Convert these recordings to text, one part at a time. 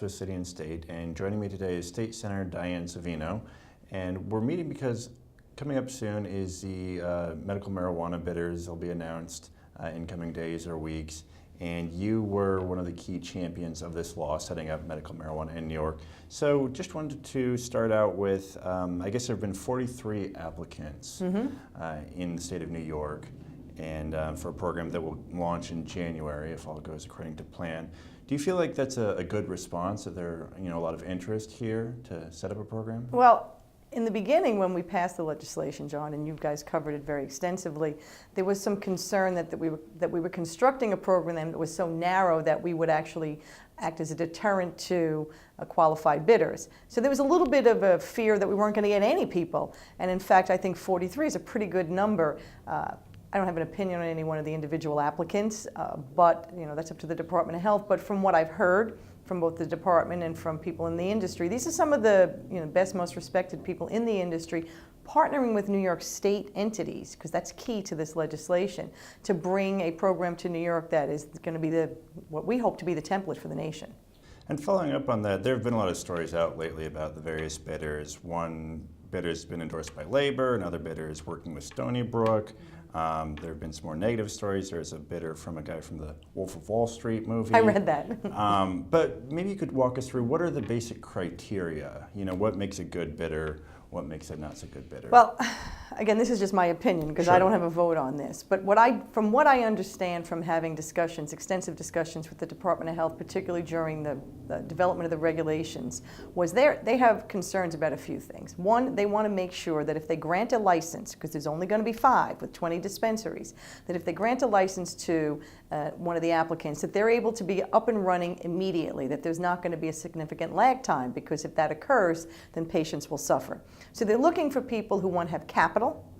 to a city and state, and joining me today is State Senator Diane Savino. And we're meeting because coming up soon is the medical marijuana bidders. They'll be announced in coming days or weeks. And you were one of the key champions of this law, setting up medical marijuana in New York. So just wanted to start out with, I guess there have been 43 applicants in the state of New York, and for a program that will launch in January if all goes according to plan. Do you feel like that's a good response, that there are a lot of interest here to set up a program? Well, in the beginning, when we passed the legislation, John, and you guys covered it very extensively, there was some concern that we were constructing a program that was so narrow that we would actually act as a deterrent to qualified bidders. So there was a little bit of a fear that we weren't going to get any people. And in fact, I think 43 is a pretty good number. I don't have an opinion on any one of the individual applicants, but that's up to the Department of Health. But from what I've heard from both the department and from people in the industry, these are some of the best, most respected people in the industry partnering with New York State entities, because that's key to this legislation, to bring a program to New York that is going to be what we hope to be the template for the nation. And following up on that, there have been a lot of stories out lately about the various bidders. One bidder has been endorsed by Labor, another bidder is working with Stony Brook. There have been some more negative stories. There's a bidder from a guy from the Wolf of Wall Street movie. I read that. But maybe you could walk us through, what are the basic criteria? What makes a good bidder? What makes a not so good bidder? Well, again, this is just my opinion because Sure. I don't have a vote on this. But from what I understand from having extensive discussions with the Department of Health, particularly during the development of the regulations, was they have concerns about a few things. One, they want to make sure that if they grant a license, because there's only going to be 5 with 20 dispensaries, that if they grant a license to one of the applicants, that they're able to be up and running immediately, that there's not going to be a significant lag time, because if that occurs, then patients will suffer. So they're looking for people who want to have capital,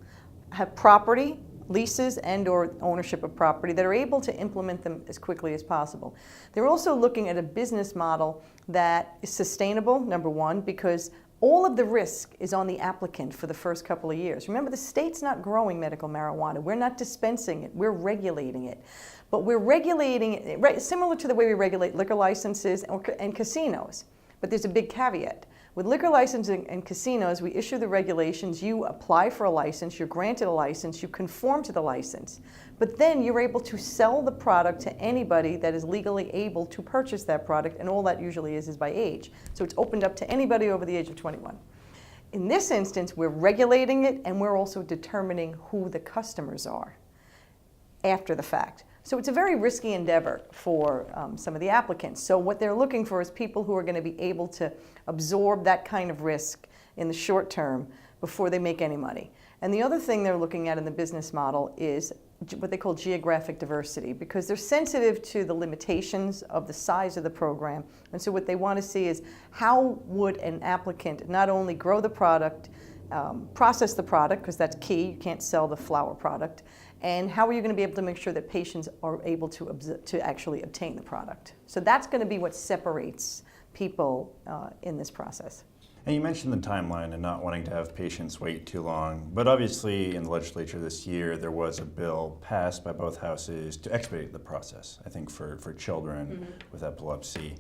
have property, leases and or ownership of property, that are able to implement them as quickly as possible. They're also looking at a business model that is sustainable, number one, because all of the risk is on the applicant for the first couple of years. Remember, the state's not growing medical marijuana. We're not dispensing it. We're regulating it. But we're regulating it similar to the way we regulate liquor licenses and casinos. But there's a big caveat. With liquor licensing and casinos, we issue the regulations, you apply for a license, you're granted a license, you conform to the license. But then you're able to sell the product to anybody that is legally able to purchase that product, and all that usually is by age. So it's opened up to anybody over the age of 21. In this instance, we're regulating it, and we're also determining who the customers are after the fact. So it's a very risky endeavor for some of the applicants. So what they're looking for is people who are going to be able to absorb that kind of risk in the short term before they make any money. And the other thing they're looking at in the business model is what they call geographic diversity, because they're sensitive to the limitations of the size of the program. And so what they want to see is, how would an applicant not only grow the product, process the product, because that's key, you can't sell the flower product, and how are you going to be able to make sure that patients are able to actually obtain the product? So that's going to be what separates people in this process. And you mentioned the timeline and not wanting to have patients wait too long, but obviously in the legislature this year there was a bill passed by both houses to expedite the process, I think for children with epilepsy.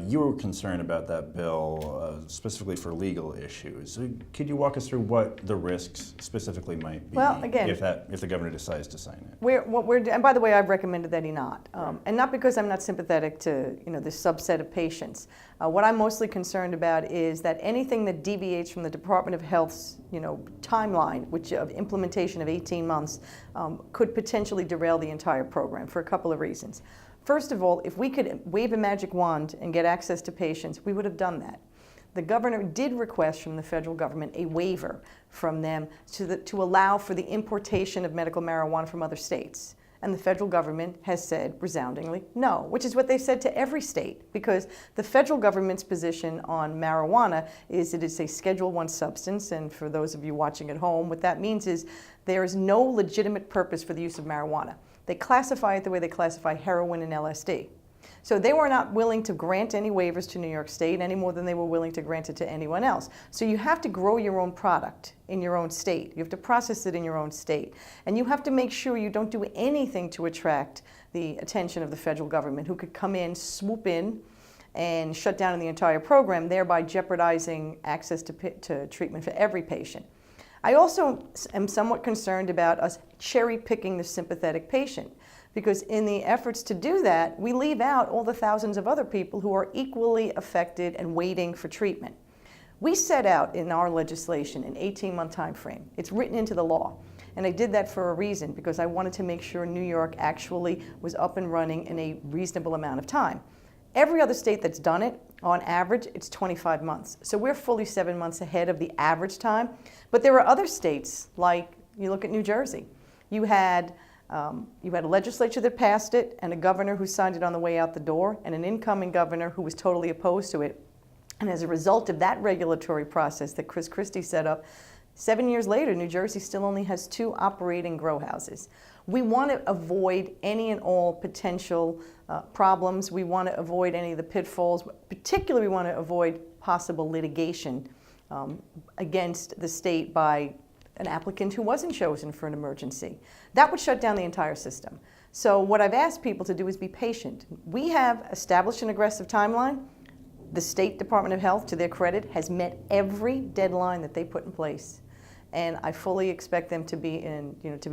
You were concerned about that bill specifically for legal issues. So could you walk us through what the risks specifically might be, well, again, if the governor decides to sign it? And by the way, I've recommended that he not, and not because I'm not sympathetic to this subset of patients. What I'm mostly concerned about is that anything that deviates from the Department of Health's timeline, which of implementation of 18 months, could potentially derail the entire program for a couple of reasons. First of all, if we could wave a magic wand and get access to patients, we would have done that. The governor did request from the federal government a waiver from them to allow for the importation of medical marijuana from other states. And the federal government has said resoundingly no, which is what they've said to every state, because the federal government's position on marijuana is it is a Schedule I substance, and for those of you watching at home, what that means is there is no legitimate purpose for the use of marijuana. They classify it the way they classify heroin and LSD. So they were not willing to grant any waivers to New York State any more than they were willing to grant it to anyone else. So you have to grow your own product in your own state. You have to process it in your own state. And you have to make sure you don't do anything to attract the attention of the federal government, who could come in, swoop in, and shut down the entire program, thereby jeopardizing access to treatment for every patient. I also am somewhat concerned about us cherry-picking the sympathetic patient, because in the efforts to do that, we leave out all the thousands of other people who are equally affected and waiting for treatment. We set out in our legislation an 18-month time frame. It's written into the law. And I did that for a reason, because I wanted to make sure New York actually was up and running in a reasonable amount of time. Every other state that's done it, on average, it's 25 months. So we're fully 7 months ahead of the average time. But there are other states, like you look at New Jersey. You had a legislature that passed it, and a governor who signed it on the way out the door, and an incoming governor who was totally opposed to it. And as a result of that regulatory process that Chris Christie set up, 7 years later, New Jersey still only has 2 operating grow houses. We want to avoid any and all potential problems. We want to avoid any of the pitfalls. Particularly, we want to avoid possible litigation against the state by an applicant who wasn't chosen for an emergency. That would shut down the entire system. So what I've asked people to do is be patient. We have established an aggressive timeline. The State Department of Health, to their credit, has met every deadline that they put in place. And I fully expect them to be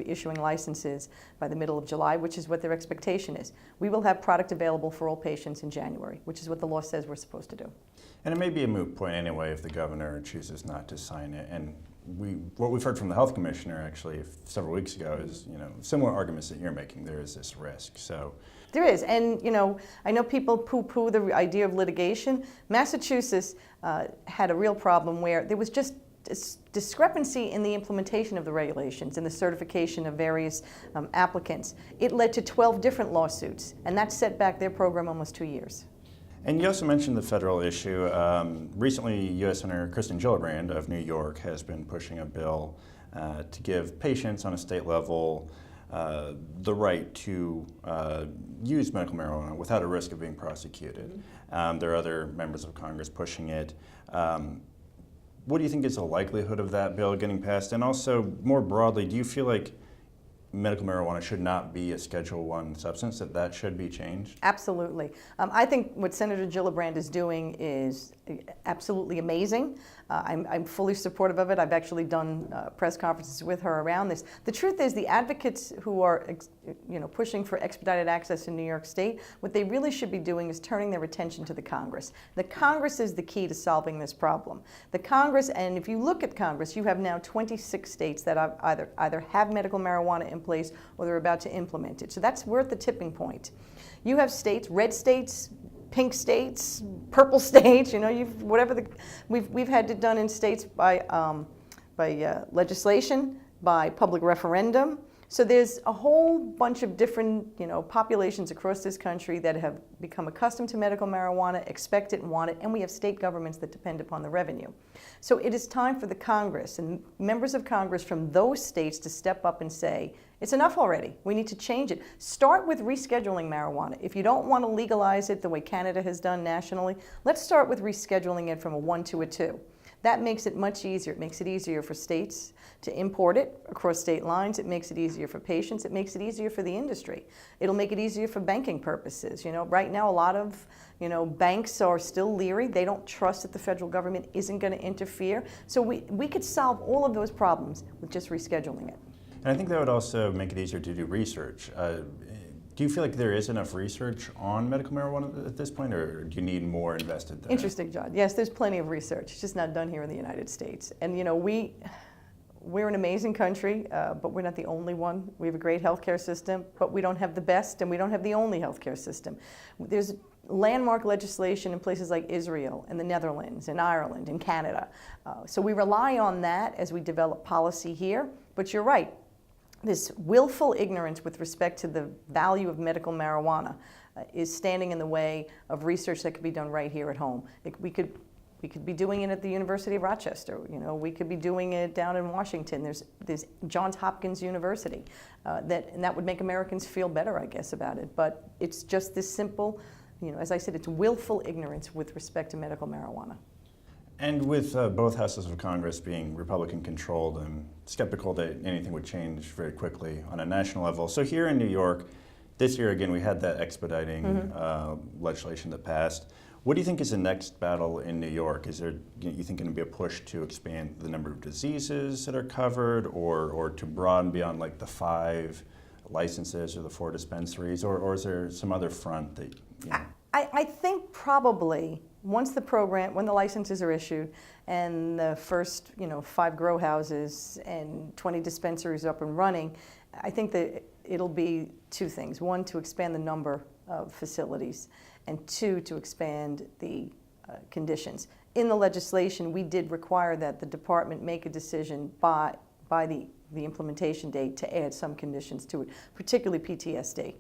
issuing licenses by the middle of July, which is what their expectation is. We will have product available for all patients in January, which is what the law says we're supposed to do. And it may be a moot point anyway if the governor chooses not to sign it. And what we've heard from the health commissioner actually several weeks ago is, similar arguments that you're making. There is this risk. So there is, and I know people poo-poo the idea of litigation. Massachusetts had a real problem where there was just discrepancy in the implementation of the regulations and the certification of various applicants. It led to 12 different lawsuits, and that set back their program almost 2 years. And you also mentioned the federal issue. Recently, U.S. Senator Kirsten Gillibrand of New York has been pushing a bill to give patients on a state level the right to use medical marijuana without a risk of being prosecuted. There are other members of Congress pushing it. What do you think is the likelihood of that bill getting passed? And also, more broadly, do you feel like medical marijuana should not be a Schedule I substance, that should be changed? Absolutely. I think what Senator Gillibrand is doing is absolutely amazing. I'm fully supportive of it. I've actually done press conferences with her around this. The truth is, the advocates who are pushing for expedited access in New York State, what they really should be doing is turning their attention to the Congress. The Congress is the key to solving this problem. The Congress, and if you look at Congress, you have now 26 states that either have medical marijuana in place or they're about to implement it. So we're at the tipping point. You have states, red states, pink states, purple states. We've had it done in states by legislation, by public referendum. So there's a whole bunch of different, populations across this country that have become accustomed to medical marijuana, expect it and want it, and we have state governments that depend upon the revenue. So it is time for the Congress and members of Congress from those states to step up and say, it's enough already. We need to change it. Start with rescheduling marijuana. If you don't want to legalize it the way Canada has done nationally, let's start with rescheduling it from a 1 to a 2. That makes it much easier. It makes it easier for states to import it across state lines. It makes it easier for patients. It makes it easier for the industry. It'll make it easier for banking purposes. Right now a lot of banks are still leery. They don't trust that the federal government isn't going to interfere. So we could solve all of those problems with just rescheduling it. And I think that would also make it easier to do research. Do you feel like there is enough research on medical marijuana at this point, or do you need more invested there? Interesting, John. Yes, there's plenty of research. It's just not done here in the United States. And we're an amazing country, but we're not the only one. We have a great healthcare system, but we don't have the best, and we don't have the only healthcare system. There's landmark legislation in places like Israel and the Netherlands and Ireland and Canada. So we rely on that as we develop policy here. But you're right. This willful ignorance with respect to the value of medical marijuana is standing in the way of research that could be done right here at home. We could be doing it at the University of Rochester. We could be doing it down in Washington. There's Johns Hopkins University, and that would make Americans feel better, I guess, about it. But it's just this simple, as I said, it's willful ignorance with respect to medical marijuana. And with both houses of Congress being Republican-controlled, I'm skeptical that anything would change very quickly on a national level. So here in New York, this year again, we had that expediting legislation that passed. What do you think is the next battle in New York? Is there, you think, going to be a push to expand the number of diseases that are covered, or to broaden beyond like the 5 licenses or the 4 dispensaries, or is there some other front that, you know? I think probably once when the licenses are issued and the first 5 grow houses and 20 dispensaries up and running, I think that it'll be 2 things. 1, to expand the number of facilities, and 2, to expand the conditions. In the legislation, we did require that the department make a decision by the implementation date to add some conditions to it, particularly PTSD.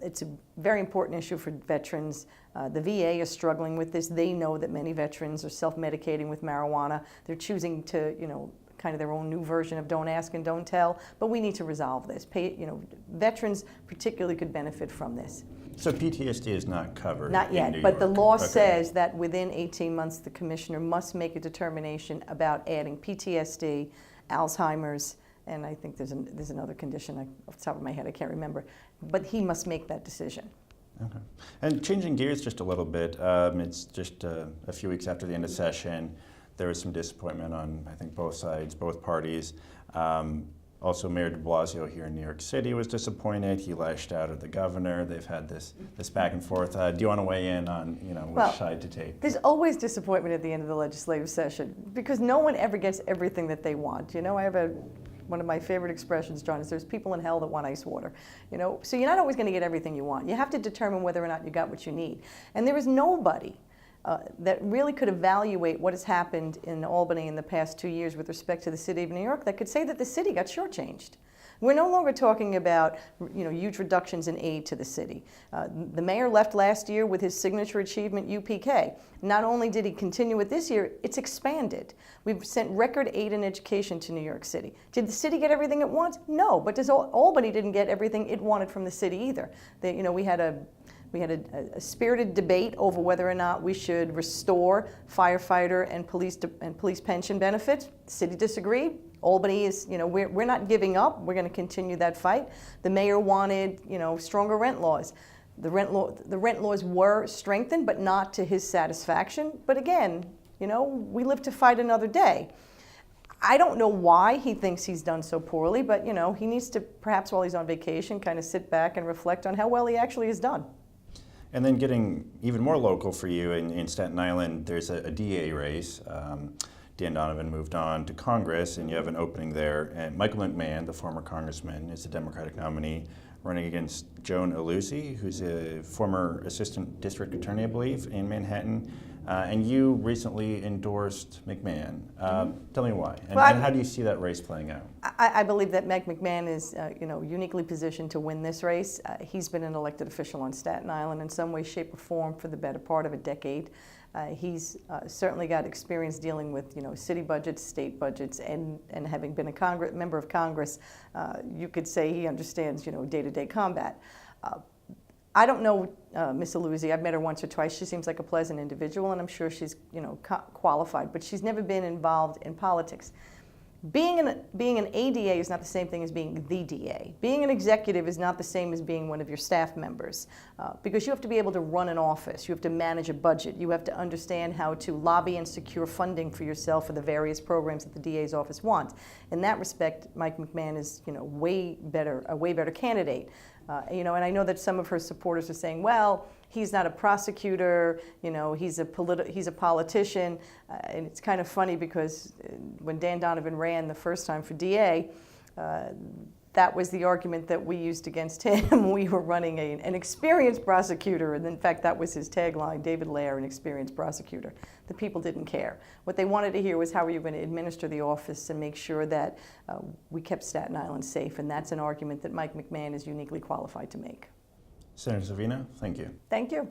It's a very important issue for veterans. The VA is struggling with this. They know that many veterans are self-medicating with marijuana. They're choosing to, kind of their own new version of don't ask and don't tell, but we need to resolve this. Veterans particularly could benefit from this. So PTSD is not covered. Not yet, in New but York. the law Okay. says that within 18 months, the commissioner must make a determination about adding PTSD, Alzheimer's, and I think there's another condition off the top of my head I can't remember, but he must make that decision. Okay. And changing gears just a little bit, it's just a few weeks after the end of session. There was some disappointment on, I think, both sides, both parties. Also, Mayor de Blasio here in New York City was disappointed. He lashed out at the governor. They've had this back and forth. Do you want to weigh in on which side to take? There's always disappointment at the end of the legislative session because no one ever gets everything that they want. I have one of my favorite expressions, John, is there's people in hell that want ice water. So you're not always going to get everything you want. You have to determine whether or not you got what you need. And there is nobody that really could evaluate what has happened in Albany in the past 2 years with respect to the city of New York that could say that the city got shortchanged. We're no longer talking about huge reductions in aid to the city. The mayor left last year with his signature achievement UPK. Not only did he continue it this year, it's expanded. We've sent record aid in education to New York City. Did the city get everything it wants? No, but Albany didn't get everything it wanted from the city either. We had a spirited debate over whether or not we should restore firefighter and police pension benefits. The city disagreed. Albany is, we're not giving up. We're going to continue that fight. The mayor wanted, stronger rent laws. The rent laws were strengthened, but not to his satisfaction. But again, we live to fight another day. I don't know why he thinks he's done so poorly, but he needs to, perhaps while he's on vacation, kind of sit back and reflect on how well he actually has done. And then getting even more local for you in Staten Island, there's a DA race. Dan Donovan moved on to Congress, and you have an opening there. And Michael McMahon, the former congressman, is the Democratic nominee, running against Joan Aluzzi, who's a former assistant district attorney, I believe, in Manhattan. And you recently endorsed McMahon. Tell me why, and how do you see that race playing out? I believe that Meg McMahon is, uniquely positioned to win this race. He's been an elected official on Staten Island in some way, shape, or form for the better part of a decade. He's certainly got experience dealing with, city budgets, state budgets, and having been a member of Congress, you could say he understands, day-to-day combat. I don't know Miss Aluzzi. I've met her once or twice. She seems like a pleasant individual, and I'm sure she's, qualified. But she's never been involved in politics. Being an ADA is not the same thing as being the DA. Being an executive is not the same as being one of your staff members, because you have to be able to run an office. You have to manage a budget. You have to understand how to lobby and secure funding for yourself for the various programs that the DA's office wants. In that respect, Mike McMahon is, a way better candidate. And I know that some of her supporters are saying, well, he's not a prosecutor, he's a politician. And it's kind of funny because when Dan Donovan ran the first time for DA, that was the argument that we used against him. We were running an experienced prosecutor, and in fact, that was his tagline, David Lair, an experienced prosecutor. The people didn't care. What they wanted to hear was how are you going to administer the office and make sure that we kept Staten Island safe, and that's an argument that Mike McMahon is uniquely qualified to make. Senator Savino, thank you. Thank you.